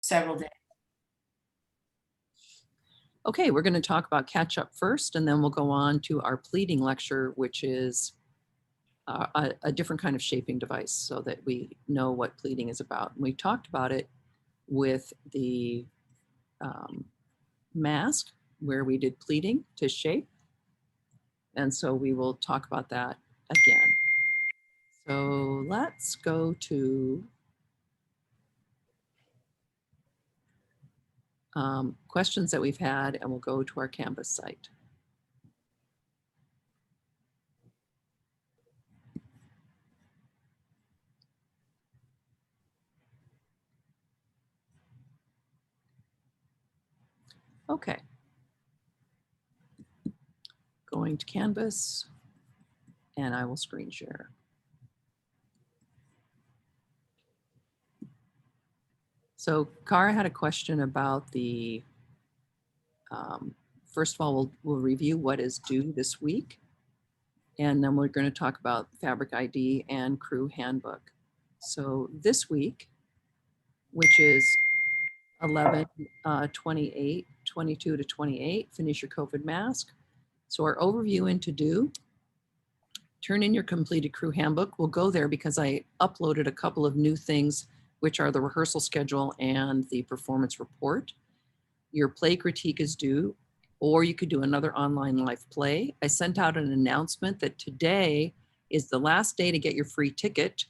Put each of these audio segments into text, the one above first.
several days. Okay, we're going to talk about catch up first, and then we'll go on to our pleating lecture, which is a different kind of shaping device so that we know what pleating is about. And we talked about it with the mask where we did pleating to shape. And so we will talk about that again. So let's go to questions that we've had, and we'll go to our Canvas site. Okay. Going to Canvas, and I will screen share. So Cara had a question about the, first of all, we'll review what is due this week. And then we're going to talk about Fabric ID and Crew Handbook. So this week, which is 11, 28, 22 to 28, finish your COVID mask. So our overview into due, turn in your completed Crew Handbook. We'll go there because I uploaded a couple of new things, which are the rehearsal schedule and the performance report. Your play critique is due, or you could do another online live play. I sent out an announcement that today is the last day to get your free ticket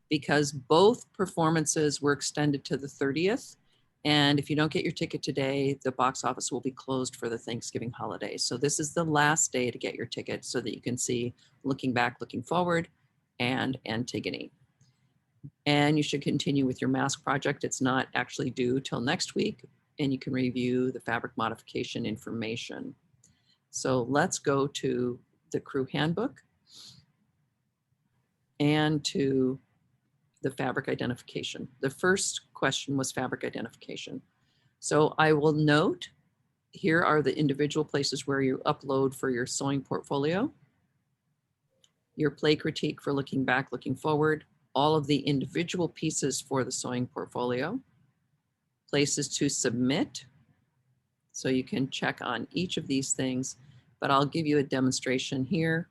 because both performances were extended to the 30th. And if you don't get your ticket today, the box office will be closed for the Thanksgiving holiday. So this is the last day to get your ticket so that you can see Looking Back, Looking Forward, and Antigone. And you should continue with your mask project. It's not actually due till next week, and you can review the fabric modification information. So let's go to the Crew Handbook and to the fabric identification. The first question was fabric identification. So I will note, here are the individual places where you upload for your sewing portfolio, your play critique for Looking Back, Looking Forward, all of the individual pieces for the sewing portfolio, places to submit. So you can check on each of these things, but I'll give you a demonstration here.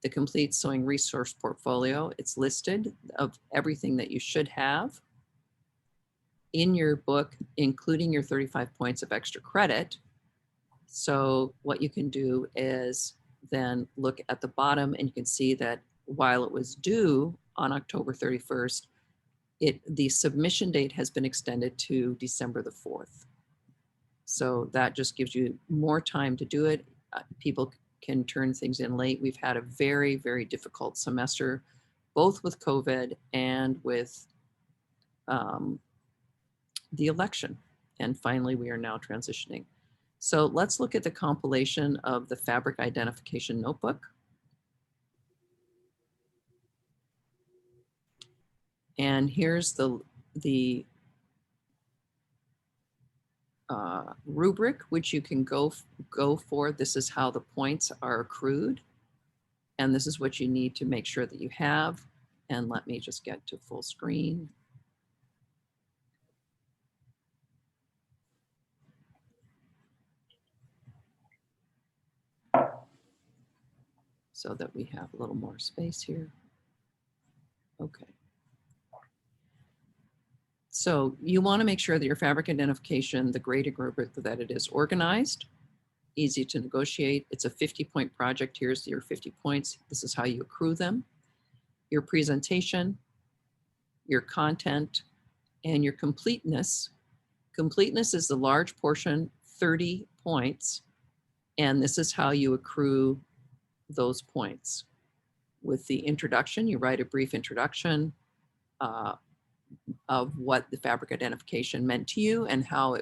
The complete sewing resource portfolio, it's listed of everything that you should have in your book, including your 35 points of extra credit. So what you can do is then look at the bottom and you can see that while it was due on October 31st, the submission date has been extended to December the 4th. So that just gives you more time to do it. People can turn things in late. We've had a very, very difficult semester, both with COVID and with the election. And finally, we are now transitioning. So let's look at the compilation of the fabric identification notebook. And here's the rubric, which you can go for. This is how the points are accrued. And this is what you need to make sure that you have. And let me just get to full screen. So that we have a little more space here. Okay. So you want to make sure that your fabric identification, the graded rubric, that it is organized, easy to negotiate. It's a 50-point project. Here's your 50 points. This is how you accrue them. Your presentation, your content, and your completeness. Completeness is the large portion, 30 points. And this is how you accrue those points. With the introduction, you write a brief introduction of what the fabric identification meant to you and how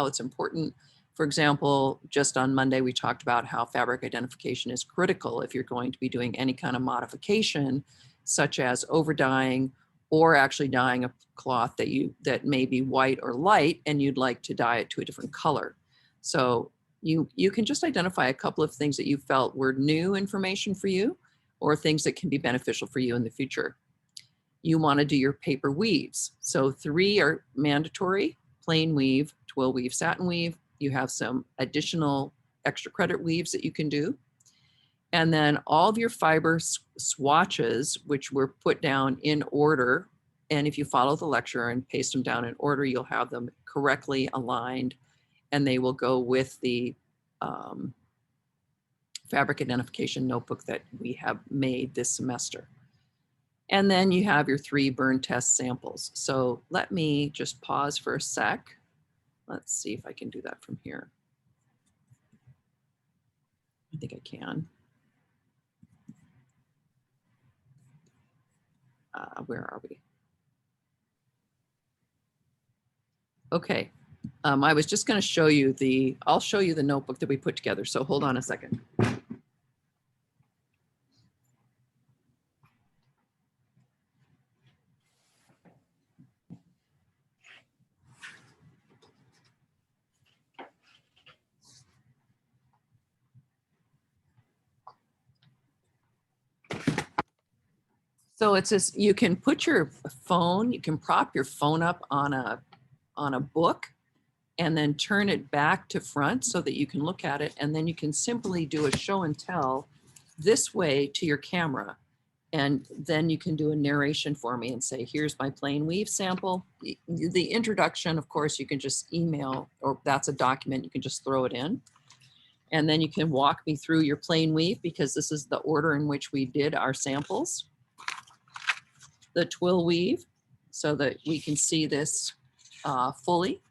it's important. For example, just on Monday, we talked about how fabric identification is critical if you're going to be doing any kind of modification, such as over dyeing or actually dyeing a cloth that may be white or light and you'd like to dye it to a different color. So you can just identify a couple of things that you felt were new information for you or things that can be beneficial for you in the future. You want to do your paper weaves. So 3 are mandatory, plain weave, twill weave, satin weave. You have some additional extra credit weaves that you can do. And then all of your fiber swatches, which were put down in order. And if you follow the lecture and paste them down in order, you'll have them correctly aligned, and they will go with the fabric identification notebook that we have made this semester. And then you have your 3 burn test samples. So let me just pause for a sec. Let's see if I can do that from here. I think I can. Where are we? Okay. I was just going to show you I'll show you the notebook that we put together. So hold on a second. So it's just, you can put your phone, you can prop your phone up on a book and then turn it back to front so that you can look at it. And then you can simply do a show and tell this way to your camera. And then you can do a narration for me and say, here's my plain weave sample. The introduction, of course, you can just email, or that's a document, you can just throw it in. And then you can walk me through your plain weave, because this is the order in which we did our samples. The twill weave, so that we can see this fully.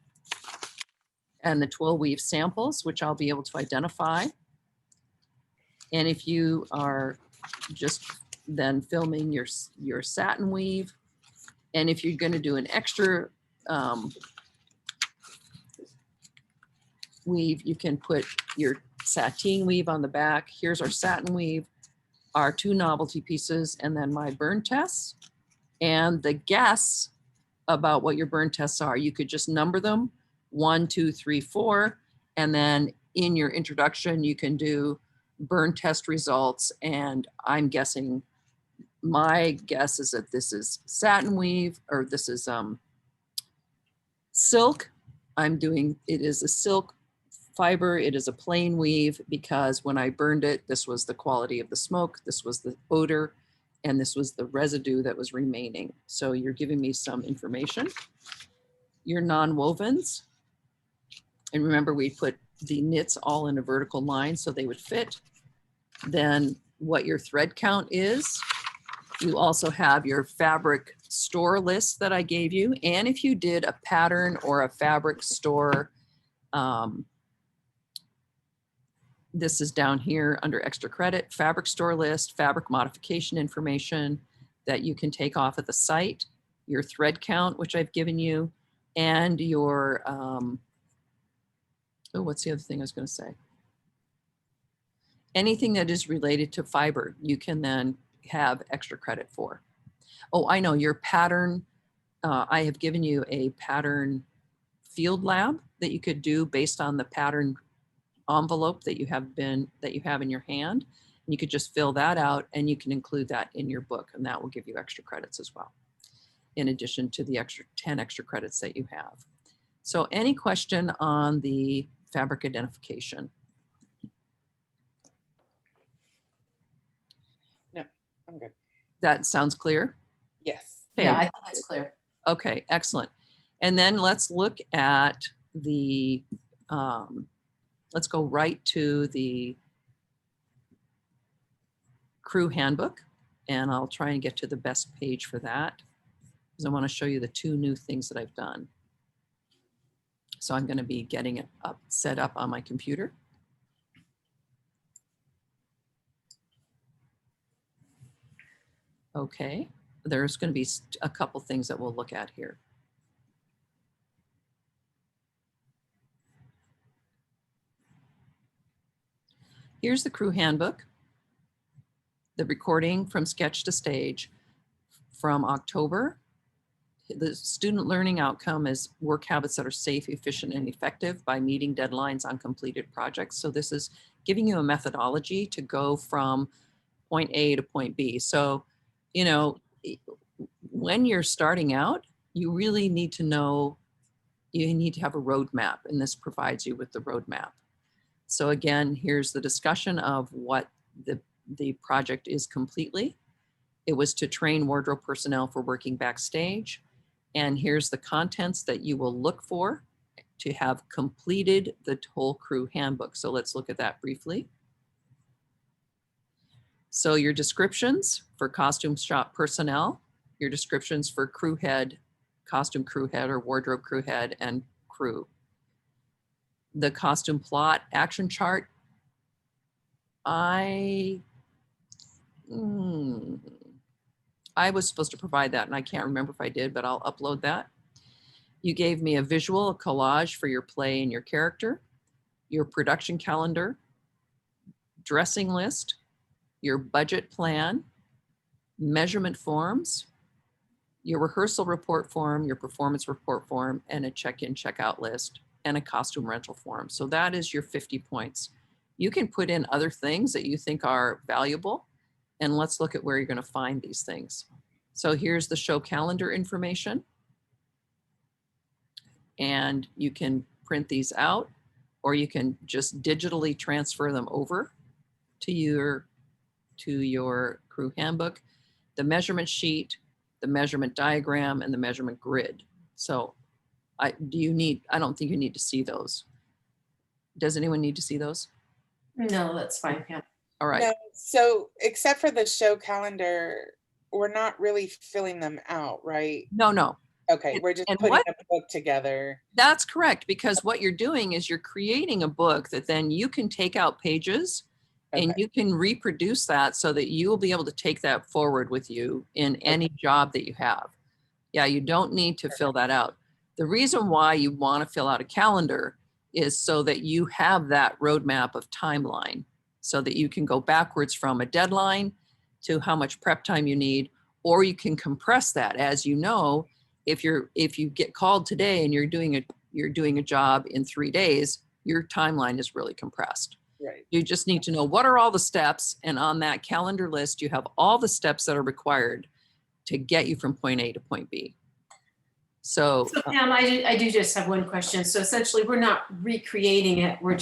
And the twill weave samples, which I'll be able to identify. And if you are just then filming your satin weave, and if you're going to do an extra weave, you can put your sateen weave on the back. Here's our satin weave, our 2 novelty pieces, and then my burn tests. And the guess about what your burn tests are, you could just number them 1, 2, 3, 4. And then in your introduction, you can do burn test results. And I'm guessing, my guess is that this is satin weave, or this is silk. It is a silk fiber. It is a plain weave, because when I burned it, this was the quality of the smoke, this was the odor, and this was the residue that was remaining. So you're giving me some information. Your non-wovens, and remember we put the knits all in a vertical line so they would fit. Then what your thread count is. You also have your fabric store list that I gave you. And if you did a pattern or a fabric store, this is down here under extra credit, fabric store list, fabric modification information that you can take off at the site, your thread count, which I've given you, and your, oh, what's the other thing I was going to say? Anything that is related to fiber, you can then have extra credit for. Oh, I know your pattern. I have given you a pattern field lab that you could do based on the pattern envelope that you have in your hand. And you could just fill that out, and you can include that in your book, and that will give you extra credits as well, in addition to the extra 10 extra credits that you have. So any question on the fabric identification? No, I'm good. That sounds clear? Yes. Okay. Yeah, I think that's clear. Okay, excellent. And then let's look at the, let's go right to the Crew Handbook, and I'll try and get to the best page for that, because I want to show you the 2 new things that I've done. So I'm going to be getting it set up on my computer. Okay, there's going to be a couple things that we'll look at here. Here's the Crew Handbook, the recording from sketch to stage from October. The student learning outcome is work habits that are safe, efficient, and effective by meeting deadlines on completed projects. So this is giving you a methodology to go from point A to point B. So, you know, when you're starting out, you really need to know you need to have a roadmap, and this provides you with the roadmap. So again, here's the discussion of what the project is completely. It was to train wardrobe personnel for working backstage. And here's the contents that you will look for to have completed the whole crew handbook. So let's look at that briefly. So your descriptions for costume shop personnel, your descriptions for crew head, costume crew head or wardrobe crew head and crew. The costume plot action chart, I was supposed to provide that and I can't remember if I did, but I'll upload that. You gave me a visual, a collage for your play and your character, your production calendar, dressing list, your budget plan, measurement forms, your rehearsal report form, your performance report form, and a check-in, check-out list, and a costume rental form. So that is your 50 points. You can put in other things that you think are valuable, and let's look at where you're going to find these things. So here's the show calendar information, and you can print these out, or you can just digitally transfer them over to your crew handbook, the measurement sheet, the measurement diagram, and the measurement grid. So I don't think you need to see those. Does anyone need to see those? No, that's fine. Yeah. All right. No, so except for the show calendar, we're not really filling them out, right? No. Okay, we're just putting a book together. That's correct, because what you're doing is you're creating a book that then you can take out pages and you can reproduce that so that you will be able to take that forward with you in any job that you have. Yeah, you don't need to fill that out. The reason why you want to fill out a calendar is so that you have that roadmap of timeline so that you can go backwards from a deadline to how much prep time you need, or you can compress that. As you know, if you get called today and you're doing a job in 3 days, your timeline is really compressed. Right. You just need to know what are all the steps, and on that calendar list, you have all the steps that are required to get you from point A to point B. So Pam, I do just have one question. So essentially, we're not recreating it. We're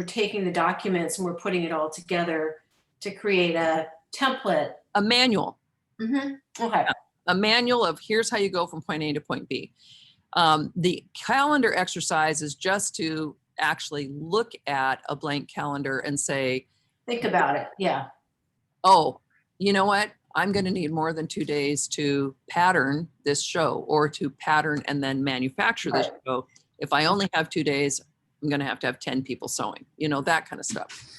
taking the documents and we're putting it all together to create a template. A manual. Mm-hmm. Okay. A manual of here's how you go from point A to point B. The calendar exercise is just to actually look at a blank calendar and say, think about it. Yeah. Oh, you know what? I'm going to need more than 2 days to pattern this show, or to pattern and then manufacture this show. If I only have 2 days, I'm going to have 10 people sewing, that kind of stuff.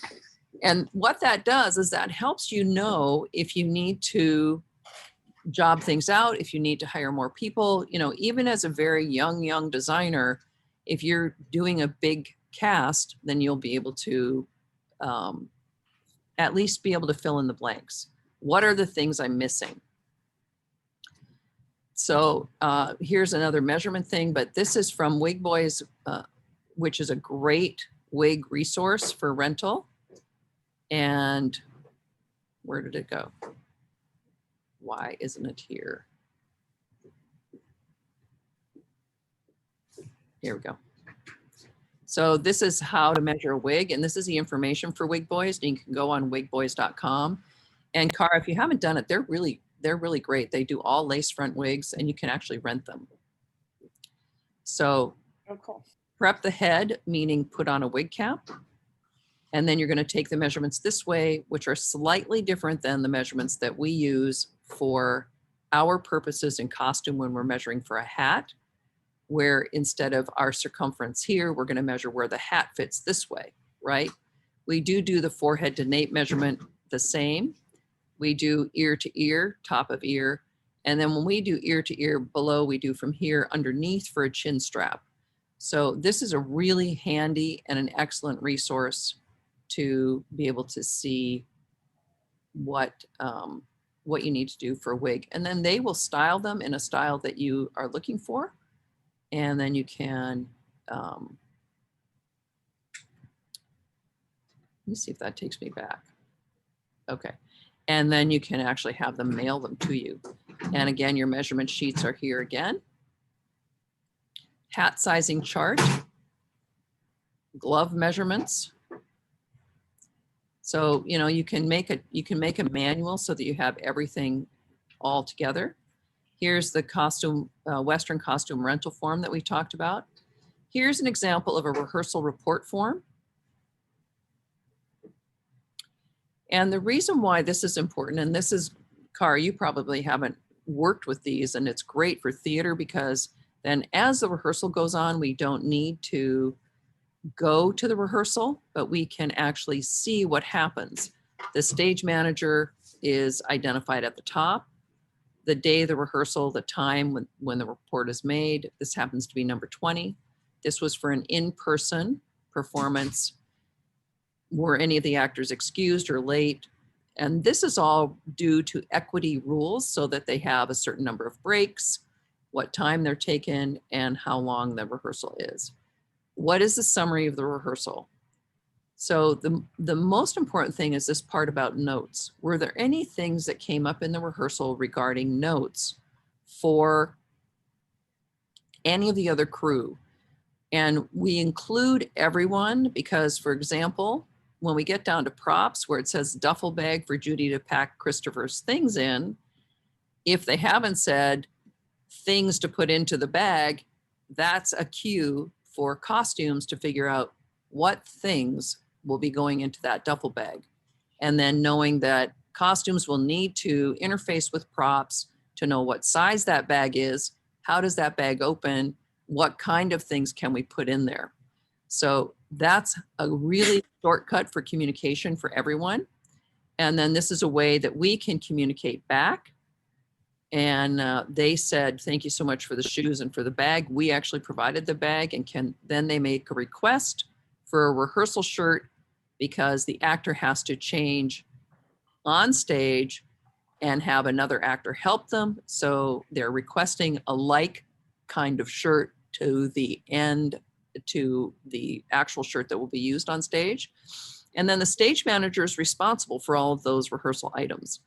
And what that does is that helps you know if you need to job things out, if you need to hire more people, even as a very young designer, if you're doing a big cast, then you'll be able to at least be able to fill in the blanks. What are the things I'm missing? So here's another measurement thing, but this is from Wig Boys, which is a great wig resource for rental. And where did it go? Why isn't it here? Here we go. So this is how to measure a wig, and this is the information for Wig Boys. And you can go on wigboys.com. And Cara, if you haven't done it, they're really great. They do all lace front wigs, and you can actually rent them. So cool. Prep the head, meaning put on a wig cap. And then you're going to take the measurements this way, which are slightly different than the measurements that we use for our purposes in costume when we're measuring for a hat, where instead of our circumference here, we're going to measure where the hat fits this way, right? We do the forehead to nape measurement the same. We do ear to ear, top of ear. And then when we do ear to ear below, we do from here underneath for a chin strap. So this is a really handy and an excellent resource to be able to see what you need to do for a wig. And then they will style them in a style that you are looking for. And then you can, let me see if that takes me back. Okay. And then you can actually have them mail them to you. And again, your measurement sheets are here again. hat sizing chart, glove measurements. So, you know, you can make a manual so that you have everything all together. Here's the costume, Western costume rental form that we talked about. Here's an example of a rehearsal report form. And the reason why this is important, and this is, Cara, you probably haven't worked with these, and it's great for theater because then as the rehearsal goes on, we don't need to go to the rehearsal, but we can actually see what happens. The stage manager is identified at the top. The day of the rehearsal, the time when the report is made. This happens to be number 20. This was for an in-person performance. Were any of the actors excused or late? And this is all due to equity rules so that they have a certain number of breaks, what time they're taken, and how long the rehearsal is. What is the summary of the rehearsal? So the most important thing is this part about notes. Were there any things that came up in the rehearsal regarding notes for any of the other crew? And we include everyone because, for example, when we get down to props where it says duffel bag for Judy to pack Christopher's things in, if they haven't said things to put into the bag, that's a cue for costumes to figure out what things will be going into that duffel bag. And then knowing that costumes will need to interface with props to know what size that bag is, how does that bag open, what kind of things can we put in there. So that's a really shortcut for communication for everyone. And then this is a way that we can communicate back. And they said, thank you so much for the shoes and for the bag. We actually provided the bag, and then they make a request for a rehearsal shirt because the actor has to change on stage and have another actor help them. So they're requesting a like kind of shirt to the actual shirt that will be used on stage. And then the stage manager is responsible for all of those rehearsal items.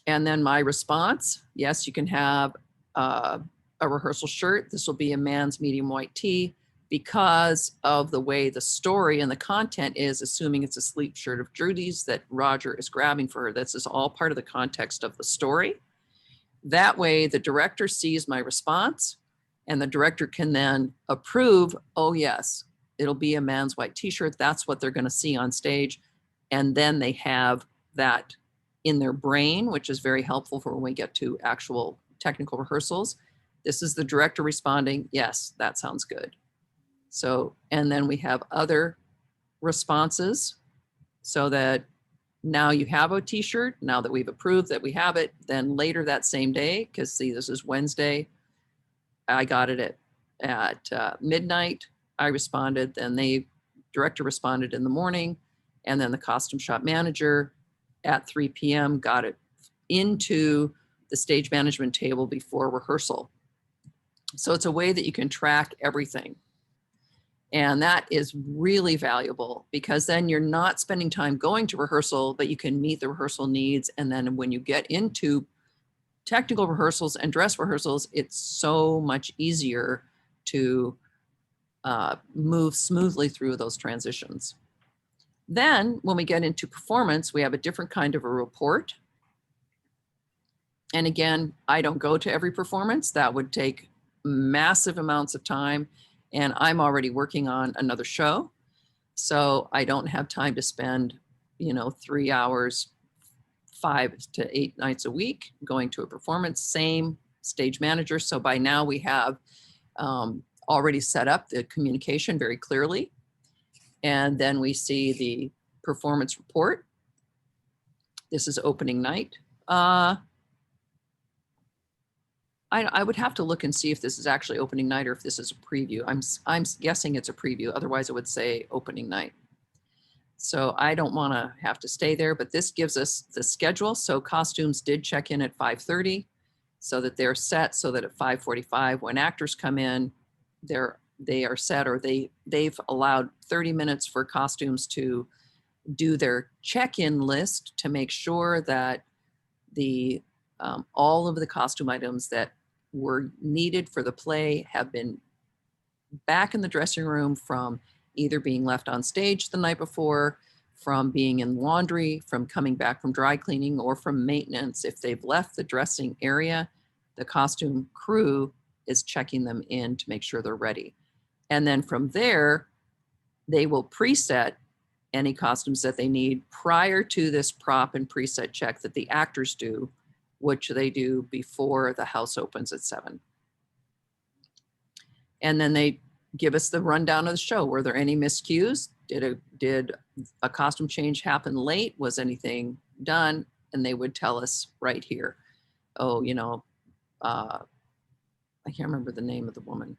And then my response, yes, you can have a rehearsal shirt. This will be a man's medium white tee because of the way the story and the content is, assuming it's a sleep shirt of Judy's that Roger is grabbing for her. This is all part of the context of the story. That way the director sees my response and the director can then approve, oh yes, it'll be a man's white t-shirt. That's what they're going to see on stage. And then they have that in their brain, which is very helpful for when we get to actual technical rehearsals. This is the director responding, yes, that sounds good. So, and then we have other responses so that now you have a t-shirt, now that we've approved that we have it, then later that same day, because see, this is Wednesday, I got it at midnight, I responded, then the director responded in the morning, and then the costume shop manager at 3 p.m. got it into the stage management table before rehearsal. So it's a way that you can track everything. And that is really valuable because then you're not spending time going to rehearsal, but you can meet the rehearsal needs. And then when you get into technical rehearsals and dress rehearsals, it's so much easier to move smoothly through those transitions. Then when we get into performance, we have a different kind of a report. And again, I don't go to every performance. That would take massive amounts of time. And I'm already working on another show. So I don't have time to spend, 3 hours, 5 to 8 nights a week going to a performance, same stage manager. So by now we have already set up the communication very clearly. And then we see the performance report. This is opening night. I would have to look and see if this is actually opening night or if this is a preview. I'm guessing it's a preview. Otherwise, it would say opening night. So I don't want to have to stay there, but this gives us the schedule. So costumes did check in at 5:30 so that they're set so that at 5:45, when actors come in, they are set, or they've allowed 30 minutes for costumes to do their check-in list to make sure that all of the costume items that were needed for the play have been back in the dressing room from either being left on stage the night before, from being in laundry, from coming back from dry cleaning, or from maintenance. If they've left the dressing area, the costume crew is checking them in to make sure they're ready. And then from there, they will preset any costumes that they need prior to this prop and preset check that the actors do, which they do before the house opens at 7. And then they give us the rundown of the show. Were there any miscues? Did a costume change happen late? Was anything done? And they would tell us right here. Oh, I can't remember the name of the woman.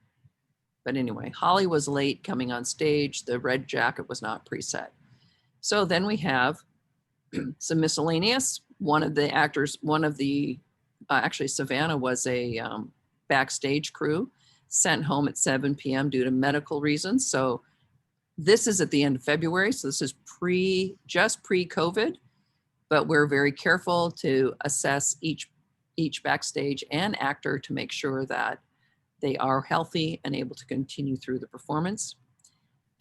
But anyway, Holly was late coming on stage. The red jacket was not preset. So then we have some miscellaneous. One of the actors, actually Savannah was a backstage crew, sent home at 7 p.m. due to medical reasons. So this is at the end of February. So this is just pre-COVID, but we're very careful to assess each backstage and actor to make sure that they are healthy and able to continue through the performance.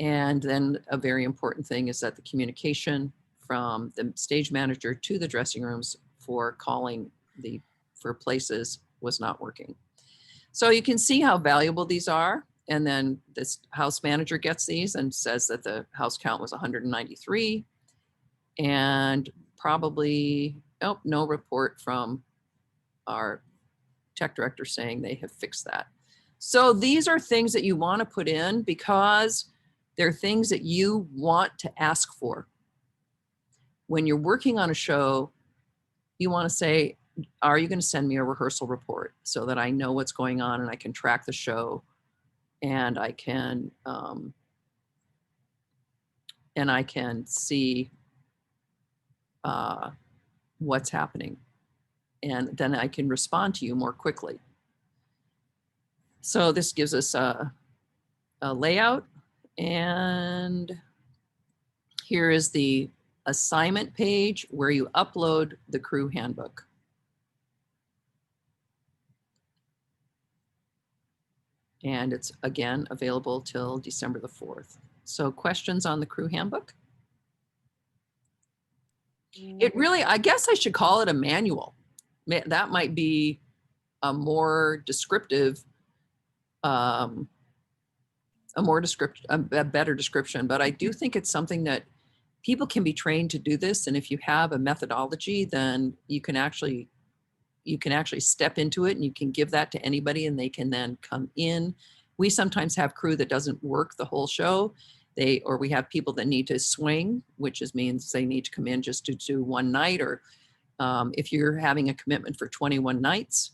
And then a very important thing is that the communication from the stage manager to the dressing rooms for calling for places was not working. So you can see how valuable these are. And then this house manager gets these and says that the house count was 193, and probably, no report from our tech director saying they have fixed that. So these are things that you want to put in because they're things that you want to ask for. When you're working on a show, you want to say, are you going to send me a rehearsal report so that I know what's going on and I can track the show and I can see what's happening, and then I can respond to you more quickly. So this gives us a layout, and here is the assignment page where you upload the crew handbook. And it's again available till December the 4th. So questions on the crew handbook? It really, I guess I should call it a manual. That might be a more descriptive, a better description, but I do think it's something that people can be trained to do this. And if you have a methodology, then you can actually step into it and you can give that to anybody and they can then come in. We sometimes have crew that doesn't work the whole show. Or we have people that need to swing, which means they need to come in just to do one night, or if you're having a commitment for 21 nights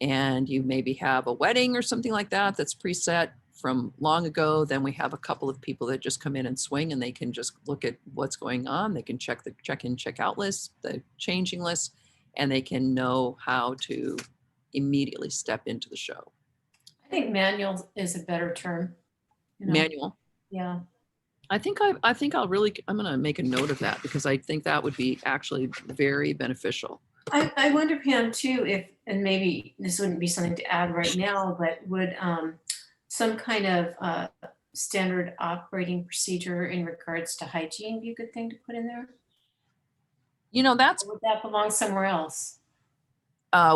and you maybe have a wedding or something like that that's preset from long ago, then we have a couple of people that just come in and swing and they can just look at what's going on. They can check the check-in, check-out list, the changing list, and they can know how to immediately step into the show. I think manual is a better term. Manual. Yeah. I'm going to make a note of that because I think that would be actually very beneficial. I wonder, Pam, too, if, and maybe this wouldn't be something to add right now, but would some kind of standard operating procedure in regards to hygiene be a good thing to put in there? Or would that belong somewhere else?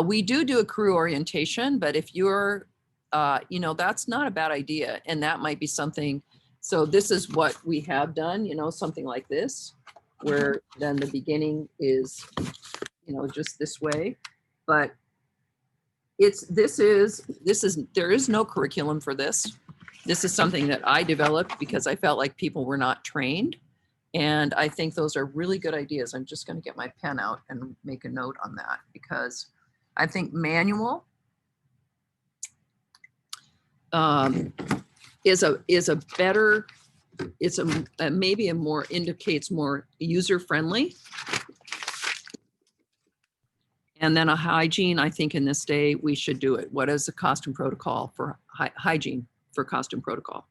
We do a crew orientation, but if you're, that's not a bad idea. And that might be something. So this is what we have done, something like this, where then the beginning is, just this way. But there is no curriculum for this. This is something that I developed because I felt like people were not trained. And I think those are really good ideas. I'm just going to get my pen out and make a note on that because I think manual is a better, maybe a more indicates more user-friendly. And then a hygiene, I think in this day, we should do it. What is the costume protocol for hygiene for costume protocol?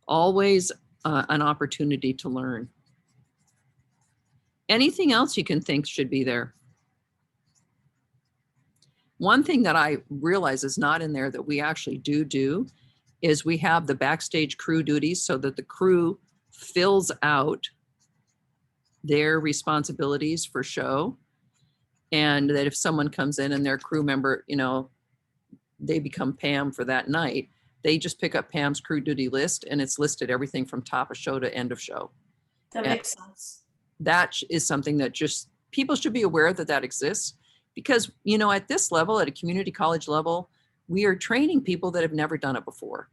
Always an opportunity to learn. Anything else you can think should be there? One thing that I realize is not in there that we actually do is we have the backstage crew duties so that the crew fills out their responsibilities for show. And that if someone comes in and their crew member, you know, they become Pam for that night, they just pick up Pam's crew duty list and it's listed everything from top of show to end of show. That And makes sense. that is something that just people should be aware that that exists, because, you know, at this level, at a community college level, we are training people that have never done it before.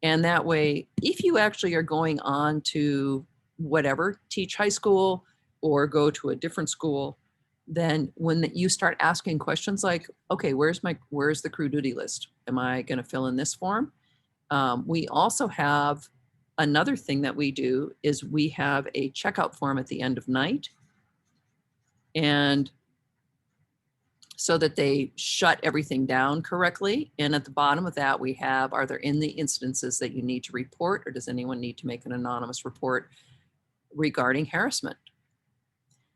And that way, if you actually are going on to whatever, teach high school or go to a different school, then when you start asking questions like, okay, where's the crew duty list? Am I going to fill in this form? We also have another thing that we do is we have a checkout form at the end of night. And so that they shut everything down correctly. And at the bottom of that, we have, are there any instances that you need to report, or does anyone need to make an anonymous report regarding harassment?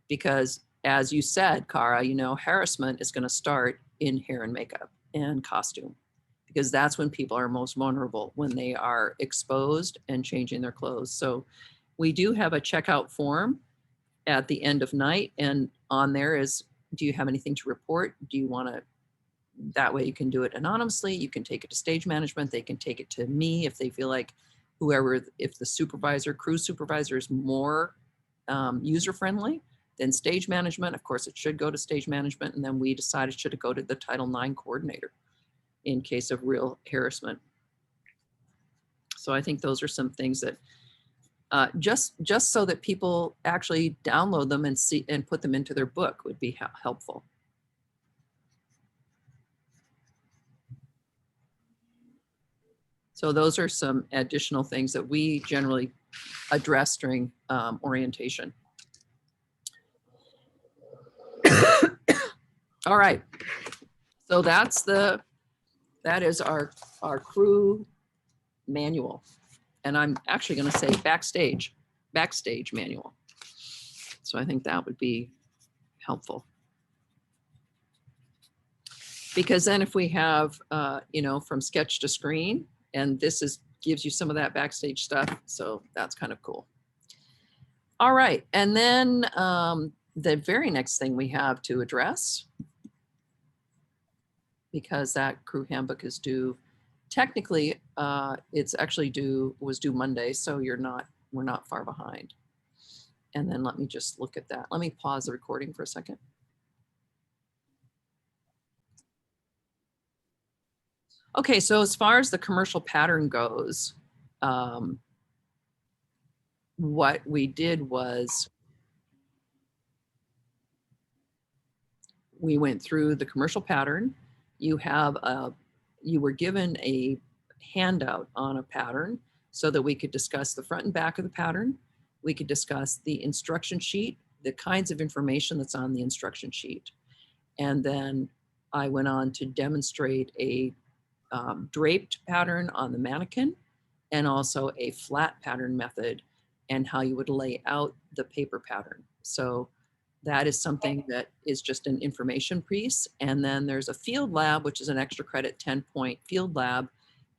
Because as you said, Cara, you know, harassment is going to start in hair and makeup and costume, because that's when people are most vulnerable, when they are exposed and changing their clothes. So we do have a checkout form at the end of night, and on there is, do you have anything to report? Do you want to, that way you can do it anonymously. You can take it to stage management. They can take it to me if they feel like whoever, if the supervisor, crew supervisor is more user-friendly than stage management. Of course, it should go to stage management. And then we decided should it go to the Title IX coordinator in case of real harassment. So I think those are some things that just so that people actually download them and see and put them into their book would be helpful. So those are some additional things that we generally address during orientation. All right. So that is our crew manual. And I'm actually going to say backstage manual. So I think that would be helpful. Because then if we have, you know, from sketch to screen, and this gives you some of that backstage stuff. So that's kind of cool. All right. And then the very next thing we have to address, because that crew handbook is due, technically it's actually was due Monday. So we're not far behind. And then let me just look at that. Let me pause the recording for a second. Okay, so as far as the commercial pattern goes, what we did was we went through the commercial pattern. You were given a handout on a pattern so that we could discuss the front and back of the pattern. We could discuss the instruction sheet, the kinds of information that's on the instruction sheet. And then I went on to demonstrate a draped pattern on the mannequin, and also a flat pattern method and how you would lay out the paper pattern. So that is something that is just an information piece. And then there's a field lab, which is an extra credit 10-point field lab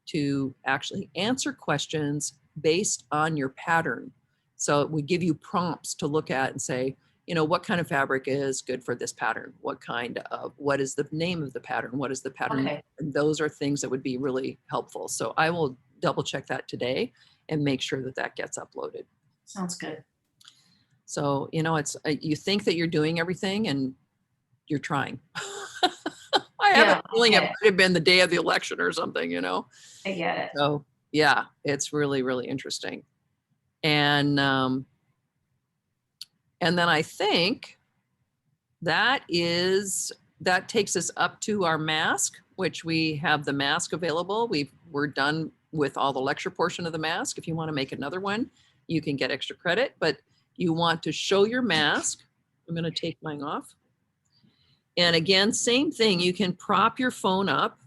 to actually answer questions based on your pattern. So we give you prompts to look at and say, you know, what kind of fabric is good for this pattern? What is the name of the pattern? What is the pattern? Okay. And those are things that would be really helpful. So I will double check that today and make sure that that gets uploaded. Sounds good. So, you know, it's, you think that you're doing everything and you're trying. I have a feeling it might have been the day of the election or something, you know? I get it. So yeah, it's really, really interesting. And then I think that takes us up to our mask, which we have the mask available. We're done with all the lecture portion of the mask. If you want to make another one, you can get extra credit, but you want to show your mask. I'm going to take mine off. And again, same thing. You can prop your phone up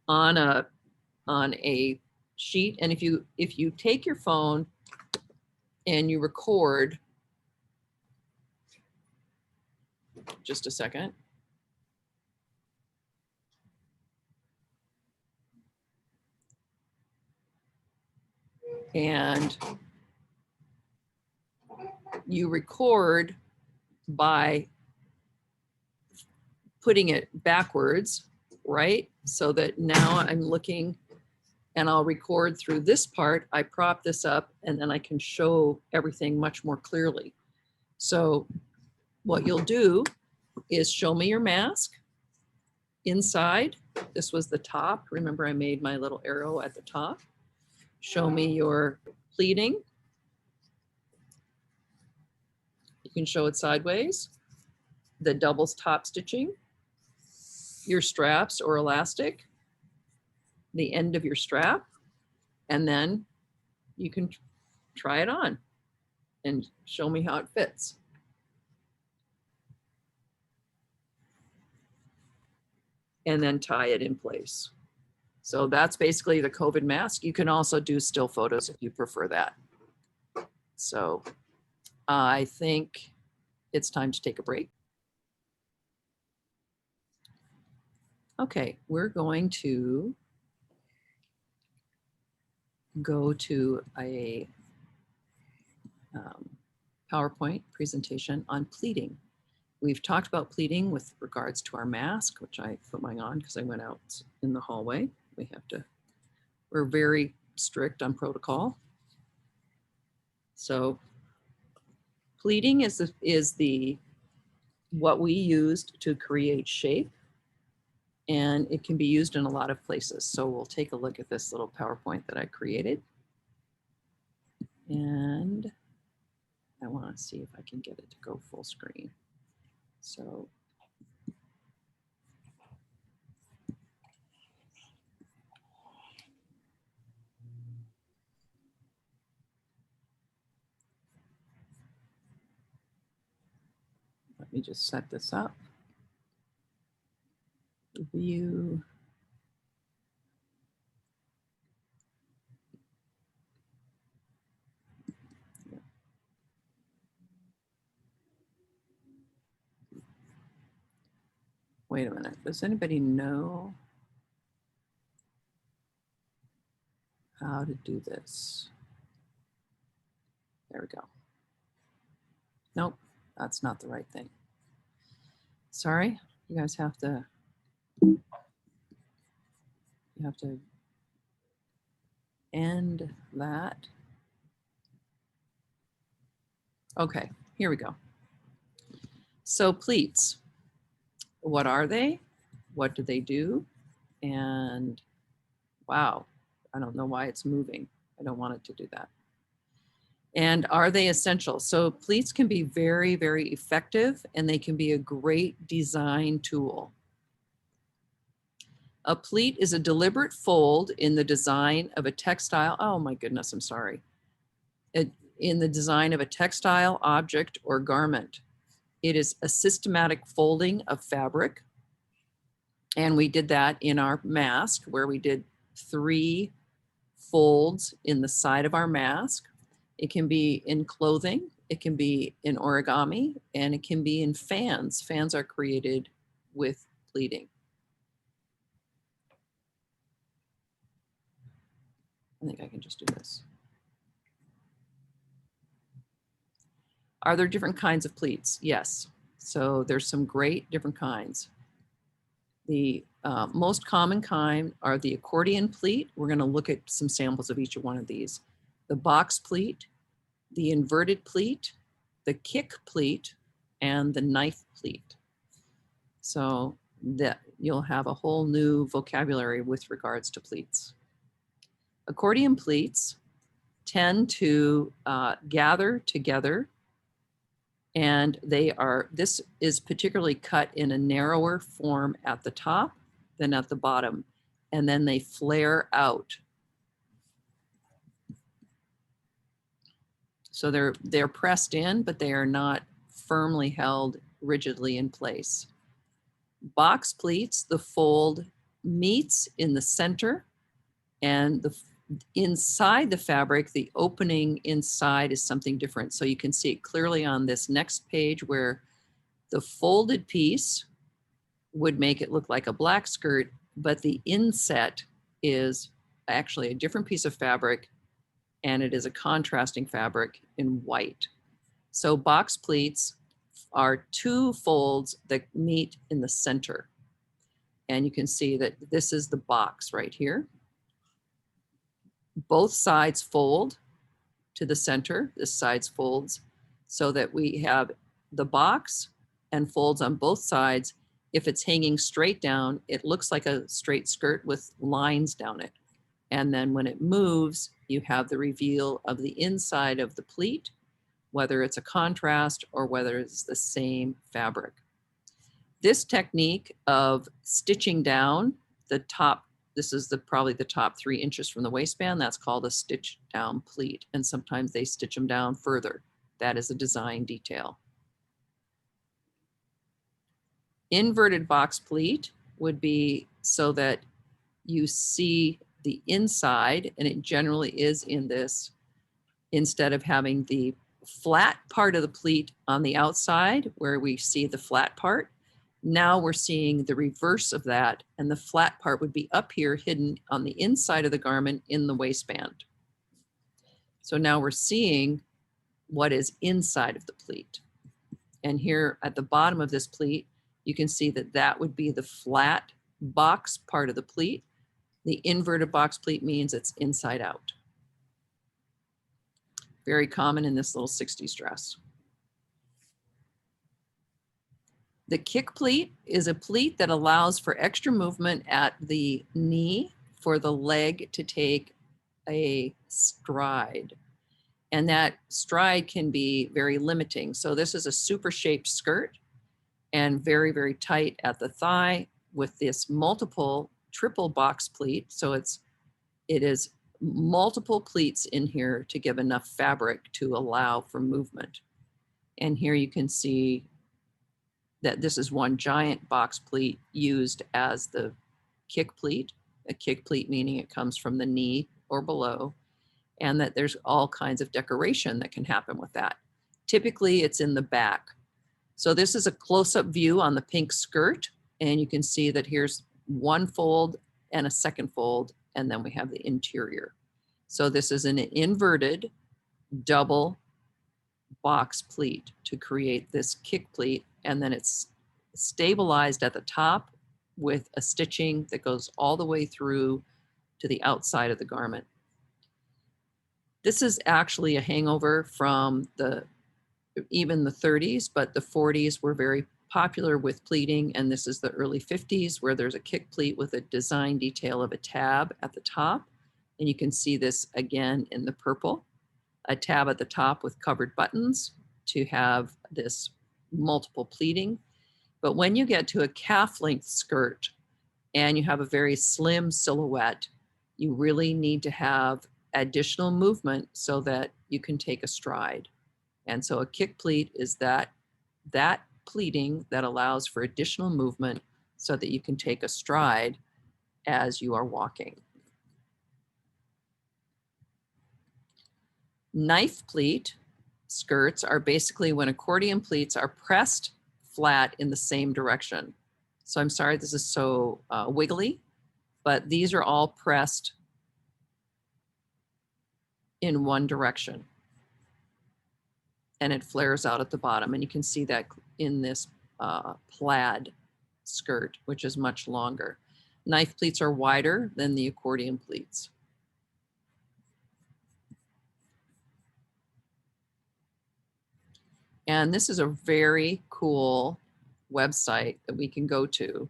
on a sheet. And if you take your phone and you record, just a second. And you record by putting it backwards, right? So that now I'm looking and I'll record through this part. I prop this up and then I can show everything much more clearly. So what you'll do is show me your mask inside. This was the top. Remember, I made my little arrow at the top. Show me your pleating. You can show it sideways. The doubles top stitching, your straps or elastic, the end of your strap, and then you can try it on and show me how it fits. And then tie it in place. So that's basically the COVID mask. You can also do still photos if you prefer that. So I think it's time to take a break. Okay, we're going to go to a PowerPoint presentation on pleating. We've talked about pleating with regards to our mask, which I put mine on because I went out in the hallway. We're very strict on protocol. So pleating is what we used to create shape, and it can be used in a lot of places. So we'll take a look at this little PowerPoint that I created. And I want to see if I can get it to go full screen. So let me just set this up. View. Wait a minute, does anybody know how to do this? There we go. Nope, that's not the right thing. Sorry, you guys have to end that. Okay, here we go. So pleats, what are they? What do they do? And wow, I don't know why it's moving. I don't want it to do that. And are they essential? So pleats can be very, very effective, and they can be a great design tool. A pleat is a deliberate fold in the design of a textile. Oh my goodness, I'm sorry. In the design of a textile, object, or garment. It is a systematic folding of fabric. And we did that in our mask, where we did 3 folds in the side of our mask. It can be in clothing, it can be in origami, and it can be in fans. Fans are created with pleating. I think I can just do this. Are there different kinds of pleats? Yes. So there's some great different kinds. The most common kind are the accordion pleat. We're going to look at some samples of each one of these. The box pleat, the inverted pleat, the kick pleat, and the knife pleat. So that you'll have a whole new vocabulary with regards to pleats. Accordion pleats tend to gather together, and this is particularly cut in a narrower form at the top than at the bottom, and then they flare out. So they're pressed in, but they are not firmly held rigidly in place. Box pleats, the fold meets in the center, and inside the fabric, the opening inside is something different. So you can see it clearly on this next page, where the folded piece would make it look like a black skirt, but the inset is actually a different piece of fabric and it is a contrasting fabric in white. So box pleats are 2 folds that meet in the center. And you can see that this is the box right here. Both sides fold to the center. This side folds so that we have the box and folds on both sides. If it's hanging straight down, it looks like a straight skirt with lines down it. And then when it moves, you have the reveal of the inside of the pleat, whether it's a contrast or whether it's the same fabric. This technique of stitching down the top, this is probably the top 3 inches from the waistband, that's called a stitch down pleat. And sometimes they stitch them down further. That is a design detail. Inverted box pleat would be so that you see the inside, and it generally is in this, instead of having the flat part of the pleat on the outside where we see the flat part, now we're seeing the reverse of that, and the flat part would be up here hidden on the inside of the garment in the waistband. So now we're seeing what is inside of the pleat. And here at the bottom of this pleat, you can see that that would be the flat box part of the pleat. The inverted box pleat means it's inside out. Very common in this little 60s dress. The kick pleat is a pleat that allows for extra movement at the knee for the leg to take a stride. And that stride can be very limiting. So this is a super shaped skirt and very, very tight at the thigh with this multiple triple box pleat. So it is multiple pleats in here to give enough fabric to allow for movement. And here you can see that this is one giant box pleat used as the kick pleat, a kick pleat meaning it comes from the knee or below, and that there's all kinds of decoration that can happen with that. Typically it's in the back. So this is a close-up view on the pink skirt, and you can see that here's one fold and a second fold, and then we have the interior. So this is an inverted double box pleat to create this kick pleat, and then it's stabilized at the top with a stitching that goes all the way through to the outside of the garment. This is actually a hangover from even the 30s, but the 40s were very popular with pleating, and this is the early 50s where there's a kick pleat with a design detail of a tab at the top, and you can see this again in the purple. A tab at the top with covered buttons to have this multiple pleating. But when you get to a calf length skirt and you have a very slim silhouette, you really need to have additional movement so that you can take a stride. And so a kick pleat is that pleating that allows for additional movement so that you can take a stride as you are walking. Knife pleat skirts are basically when accordion pleats are pressed flat in the same direction. So I'm sorry this is so wiggly, but these are all pressed in one direction. And it flares out at the bottom. And you can see that in this plaid skirt, which is much longer. Knife pleats are wider than the accordion pleats. And this is a very cool website that we can go to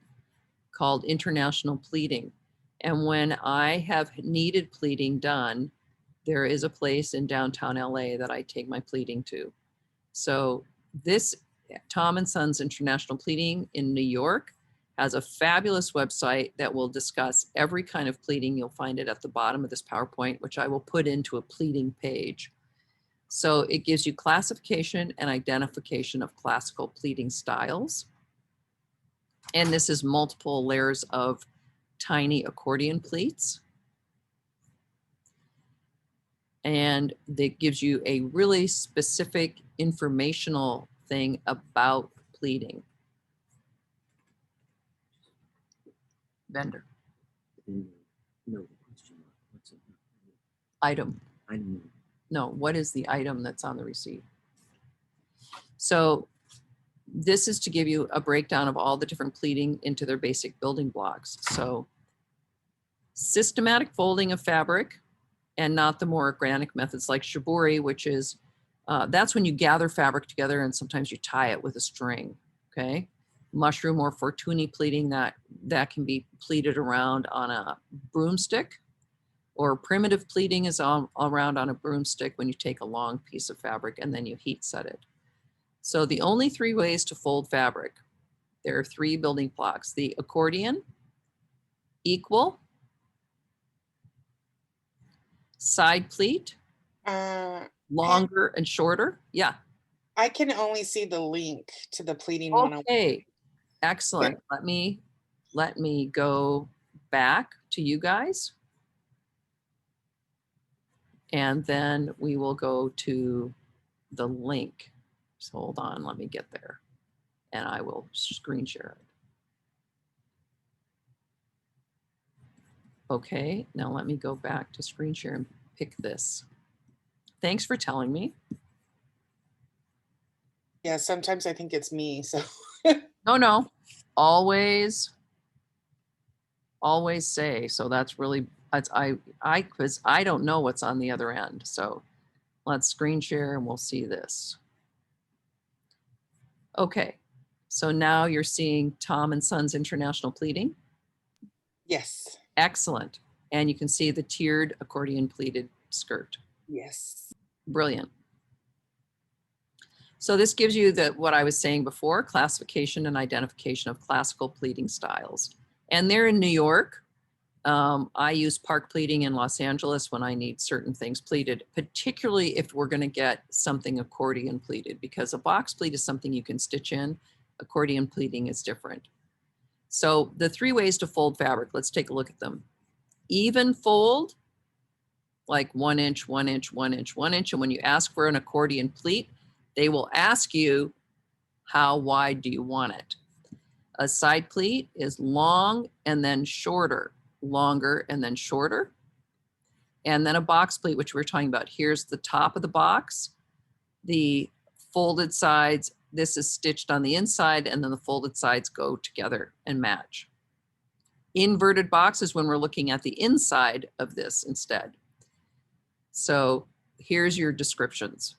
called International Pleating. And when I have needed pleating done, there is a place in downtown LA that I take my pleating to. So this Tom & Sons International Pleating in New York has a fabulous website that will discuss every kind of pleating. You'll find it at the bottom of this PowerPoint, which I will put into a pleating page. So it gives you classification and identification of classical pleating styles. And this is multiple layers of tiny accordion pleats. And that gives you a really specific informational thing about pleating. Vendor. No, the question mark. What's it? Item. No, what is the item that's on the receipt? So this is to give you a breakdown of all the different pleating into their basic building blocks. So systematic folding of fabric, and not the more organic methods like shibori, which is, that's when you gather fabric together and sometimes you tie it with a string, okay? Mushroom or fortuny pleating, that can be pleated around on a broomstick, or primitive pleating is all around on a broomstick when you take a long piece of fabric and then you heat set it. So the only three ways to fold fabric, there are three building blocks: the accordion, equal, side pleat, longer and shorter. Yeah. I can only see the link to the pleating one. Okay. Excellent. Let me go back to you guys. And then we will go to the link. So hold on, let me get there. And I will screen share it. Okay, now let me go back to screen share and pick this. Thanks for telling me. Yeah, sometimes I think it's me, so. No, always say. So that's really, because I don't know what's on the other end. So let's screen share and we'll see this. Okay, so now you're seeing Tom and Sons International Pleating. Yes. Excellent. And you can see the tiered accordion pleated skirt. Yes. Brilliant. So this gives you what I was saying before, classification and identification of classical pleating styles. And they're in New York. I use park pleating in Los Angeles when I need certain things pleated, particularly if we're going to get something accordion pleated, because a box pleat is something you can stitch in. Accordion pleating is different. So the three ways to fold fabric, let's take a look at them. Even fold, like 1 inch, 1 inch, 1 inch, 1 inch. And when you ask for an accordion pleat, they will ask you, how wide do you want it? A side pleat is long and then shorter, longer and then shorter. And then a box pleat, which we're talking about. Here's the top of the box, the folded sides. This is stitched on the inside, and then the folded sides go together and match. Inverted box is when we're looking at the inside of this instead. So here's your descriptions.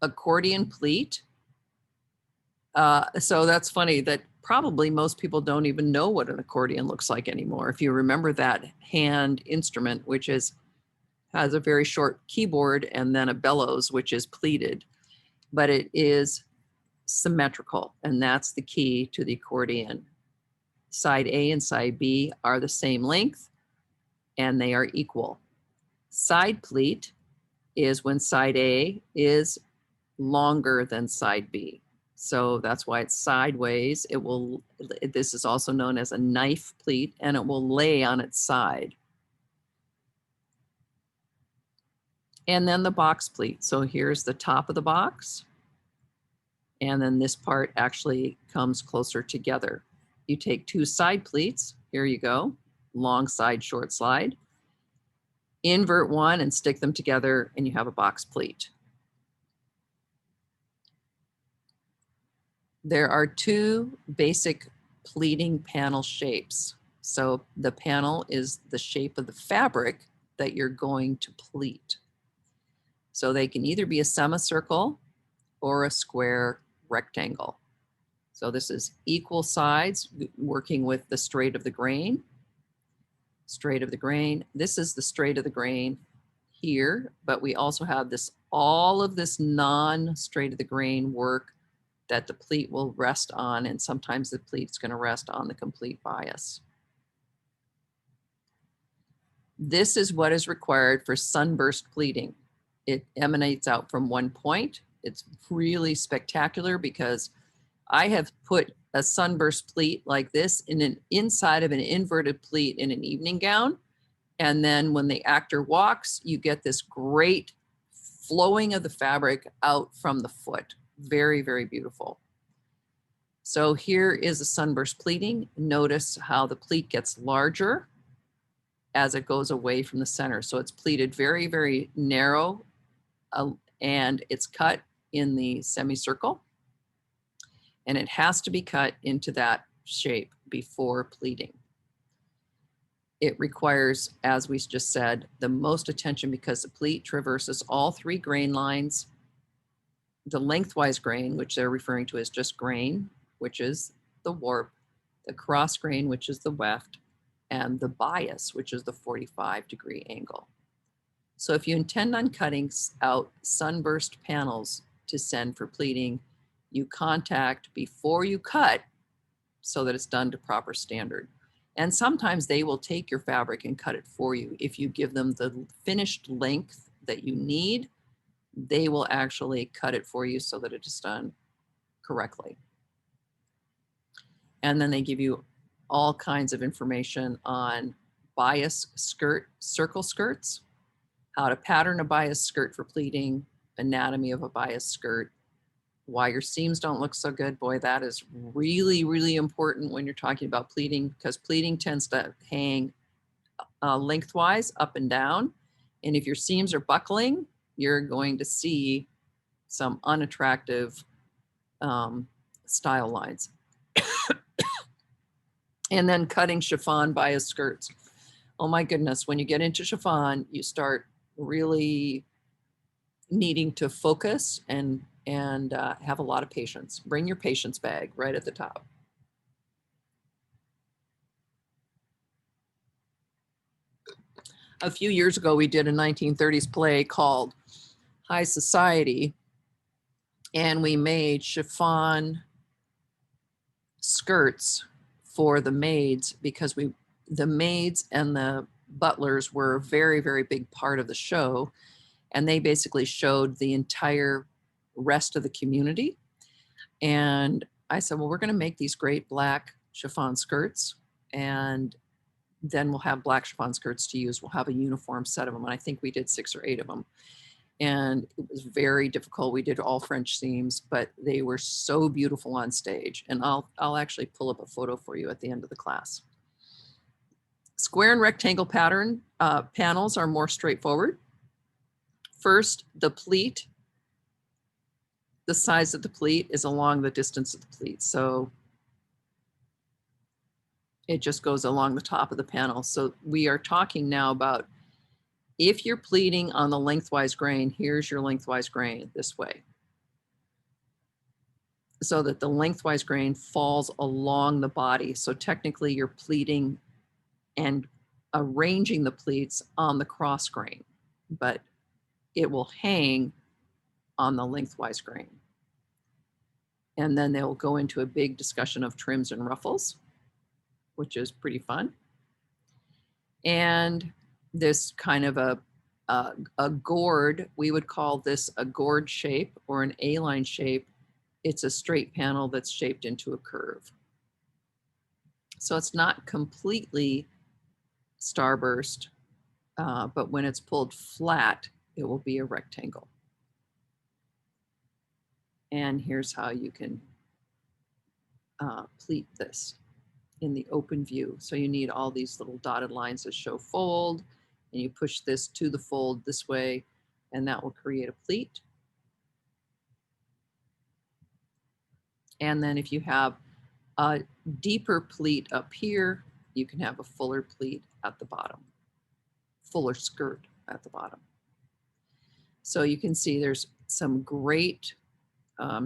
Accordion pleat. So that's funny that probably most people don't even know what an accordion looks like anymore. If you remember that hand instrument, which has a very short keyboard and then a bellows, which is pleated, but it is symmetrical, and that's the key to the accordion. Side A and side B are the same length and they are equal. Side pleat is when side A is longer than side B. So that's why it's sideways. This is also known as a knife pleat, and it will lay on its side. And then the box pleat. So here's the top of the box. And then this part actually comes closer together. You take two side pleats, here you go, long side, short side. Invert one and stick them together and you have a box pleat. There are two basic pleating panel shapes. So the panel is the shape of the fabric that you're going to pleat. So they can either be a semicircle or a square rectangle. So this is equal sides working with the straight of the grain. Straight of the grain. This is the straight of the grain here, but we also have all of this non-straight of the grain work that the pleat will rest on, and sometimes the pleat's going to rest on the complete bias. This is what is required for sunburst pleating. It emanates out from one point. It's really spectacular because I have put a sunburst pleat like this inside of an inverted pleat in an evening gown. And then when the actor walks, you get this great flowing of the fabric out from the foot. Very, very beautiful. So here is a sunburst pleating. Notice how the pleat gets larger as it goes away from the center. So it's pleated very, very narrow, and it's cut in the semicircle, and it has to be cut into that shape before pleating. It requires, as we just said, the most attention because the pleat traverses all 3 grain lines. The lengthwise grain, which they're referring to as just grain, which is the warp, the cross grain, which is the weft, and the bias, which is the 45-degree angle. So if you intend on cutting out sunburst panels to send for pleating, you contact before you cut so that it's done to proper standard. And sometimes they will take your fabric and cut it for you. If you give them the finished length that you need, they will actually cut it for you so that it is done correctly. And then they give you all kinds of information on bias skirt, circle skirts, how to pattern a bias skirt for pleating, anatomy of a bias skirt, why your seams don't look so good. Boy, that is really, really important when you're talking about pleating, because pleating tends to hang lengthwise up and down. And if your seams are buckling, you're going to see some unattractive style lines. And then cutting chiffon bias skirts. Oh my goodness, when you get into chiffon, you start really needing to focus and have a lot of patience. Bring your patience bag right at the top. A few years ago, we did a 1930s play called High Society, and we made chiffon skirts for the maids because the maids and the butlers were a very, very big part of the show, and they basically showed the entire rest of the community. And I said, well, we're going to make these great black chiffon skirts, and then we'll have black chiffon skirts to use. We'll have a uniform set of them. And I think we did 6 or 8 of them. And it was very difficult. We did all French seams, but they were so beautiful on stage. And I'll actually pull up a photo for you at the end of the class. Square and rectangle pattern panels are more straightforward. First, the pleat. The size of the pleat is along the distance of the pleat. So it just goes along the top of the panel. So we are talking now about if you're pleating on the lengthwise grain, here's your lengthwise grain this way. So that the lengthwise grain falls along the body. So technically you're pleating and arranging the pleats on the cross grain, but it will hang on the lengthwise grain. And then they'll go into a big discussion of trims and ruffles, which is pretty fun. And this kind of a gourd, we would call this a gourd shape or an A-line shape. It's a straight panel that's shaped into a curve. So it's not completely starburst, but when it's pulled flat, it will be a rectangle. And here's how you can pleat this in the open view. So you need all these little dotted lines that show fold, and you push this to the fold this way, and that will create a pleat. And then if you have a deeper pleat up here, you can have a fuller pleat at the bottom, fuller skirt at the bottom. So you can see there's some great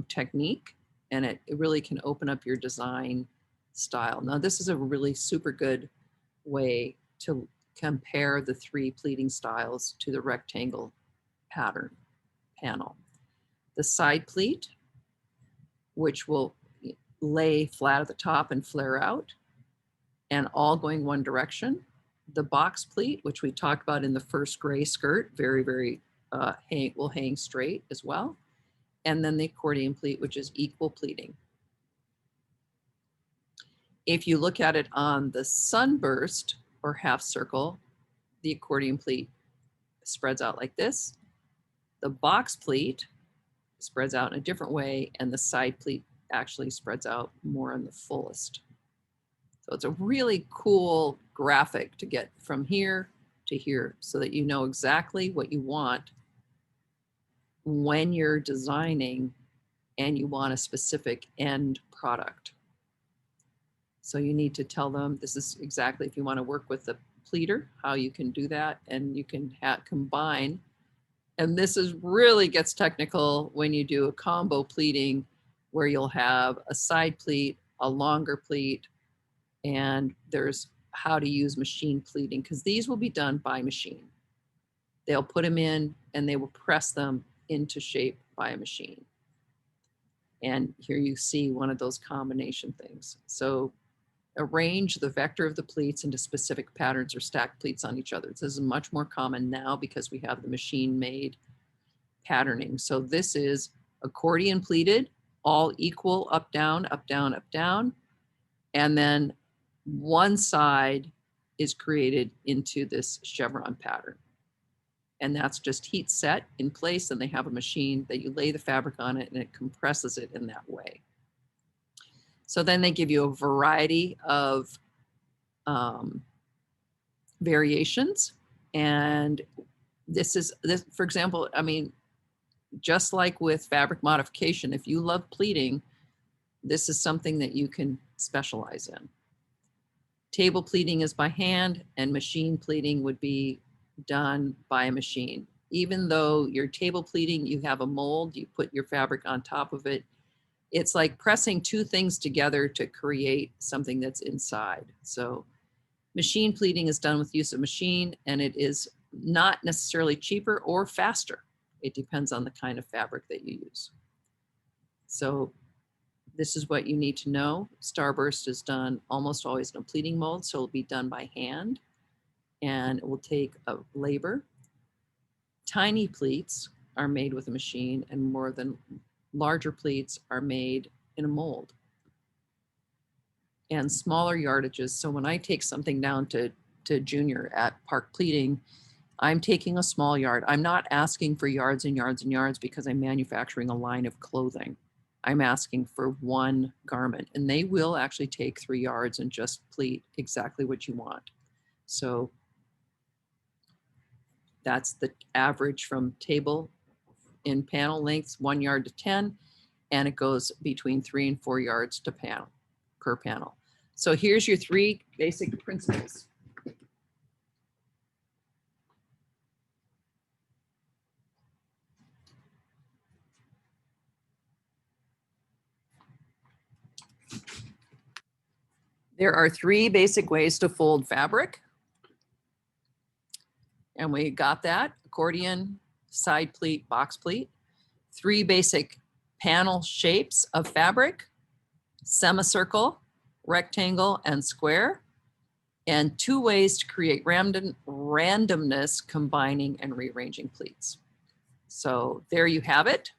technique, and it really can open up your design style. Now, this is a really super good way to compare the 3 pleating styles to the rectangle pattern panel. The side pleat, which will lay flat at the top and flare out, and all going one direction. The box pleat, which we talked about in the first gray skirt, very, very will hang straight as well. And then the accordion pleat, which is equal pleating. If you look at it on the sunburst or half circle, the accordion pleat spreads out like this. The box pleat spreads out in a different way, and the side pleat actually spreads out more in the fullest. So it's a really cool graphic to get from here to here so that you know exactly what you want when you're designing and you want a specific end product. So you need to tell them this is exactly, if you want to work with the pleater, how you can do that, and you can combine. And this is really gets technical when you do a combo pleating where you'll have a side pleat, a longer pleat, and there's how to use machine pleating, because these will be done by machine. They'll put them in and they will press them into shape by a machine. And here you see one of those combination things. So arrange the vector of the pleats into specific patterns or stack pleats on each other. This is much more common now because we have the machine made patterning. So this is accordion pleated, all equal, up, down, up, down, up, down. And then one side is created into this chevron pattern. And that's just heat set in place, and they have a machine that you lay the fabric on it and it compresses it in that way. So then they give you a variety of variations. And this, for example, I mean, just like with fabric modification, if you love pleating, this is something that you can specialize in. Table pleating is by hand, and machine pleating would be done by a machine. Even though you're table pleating, you have a mold, you put your fabric on top of it. It's like pressing two things together to create something that's inside. So machine pleating is done with use of machine, and it is not necessarily cheaper or faster. It depends on the kind of fabric that you use. So this is what you need to know. Starburst is done almost always in a pleating mold, so it'll be done by hand, and it will take a labor. Tiny pleats are made with a machine, and more than larger pleats are made in a mold. And smaller yardages, so when I take something down to junior at Park Pleating, I'm taking a small yard. I'm not asking for yards and yards and yards because I'm manufacturing a line of clothing. I'm asking for one garment, and they will actually take 3 yards and just pleat exactly what you want. So that's the average from table in panel lengths, 1 yard to 10, and it goes between 3 and 4 yards to panel per panel. So here's your 3 basic principles. There are 3 basic ways to fold fabric. And we got that: accordion, side pleat, box pleat. 3 basic panel shapes of fabric: semicircle, rectangle, and square. And 2 ways to create randomness, combining and rearranging pleats. So there you have it.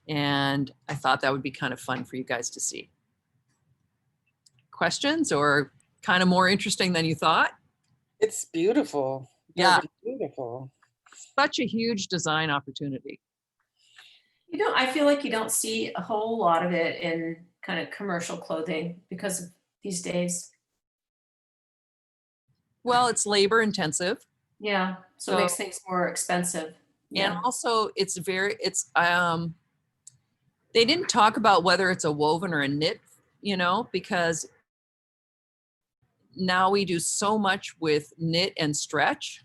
And I thought that would be kind of fun for you guys to see. Questions, or kind of more interesting than you thought? It's beautiful. Yeah. Beautiful. Such a huge design opportunity. You know, I feel like you don't see a whole lot of it in kind of commercial clothing because of these days. Well, it's labor intensive. Yeah, so it makes things more expensive. And Yeah. also they didn't talk about whether it's a woven or a knit, you know, because now we do so much with knit and stretch.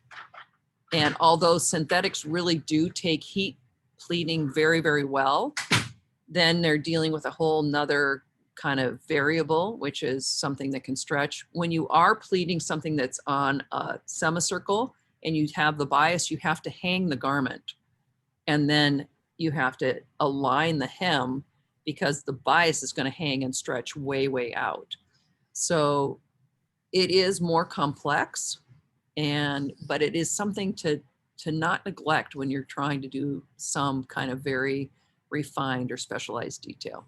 And although synthetics really do take heat pleating very, very well, then they're dealing with a whole nother kind of variable, which is something that can stretch. When you are pleating something that's on a semicircle and you have the bias, you have to hang the garment. And then you have to align the hem because the bias is going to hang and stretch way, way out. So it is more complex, but it is something to not neglect when you're trying to do some kind of very refined or specialized detail.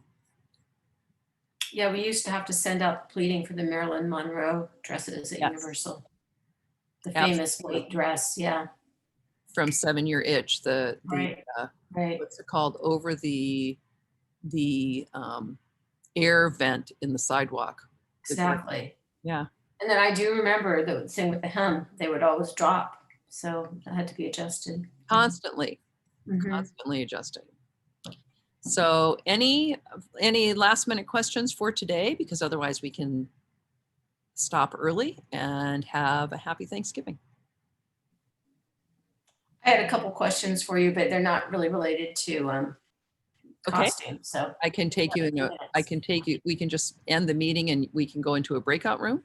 Yeah, we used to have to send out pleating for the Marilyn Monroe dresses at Yes. Universal. The Absolutely. famous white dress, yeah. From 7 Year Itch, Right. Right. what's it called, over the air vent in the sidewalk. Exactly. Yeah. And then I do remember the thing with the hem, they would always drop. So that had to be adjusted. Constantly, Mhm. constantly adjusting. So any last minute questions for today? Because otherwise we can stop early and have a happy Thanksgiving. I had a couple questions for you, but they're not really related to Okay. costume. So I can take you in we can just end the meeting and we can go into a breakout room.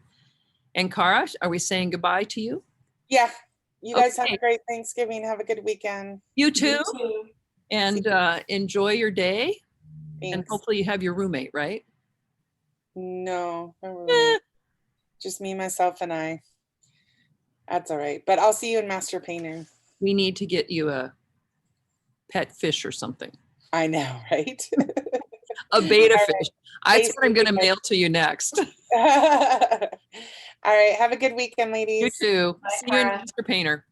And Cara, are we saying goodbye to you? Yeah. You guys have Okay. a great Thanksgiving. Have a good weekend. You too. You too. And enjoy your day. And Thanks. hopefully you have your roommate, right? No, no roommate. Just me, myself, and I. That's all right. But I'll see you in Master Painter. We need to get you a pet fish or something. I know, right? A beta All fish. That's what I'm going to Tasty mail to you next. All right. Have a good weekend, You ladies. too. Bye, See you in Cara. Master Painter.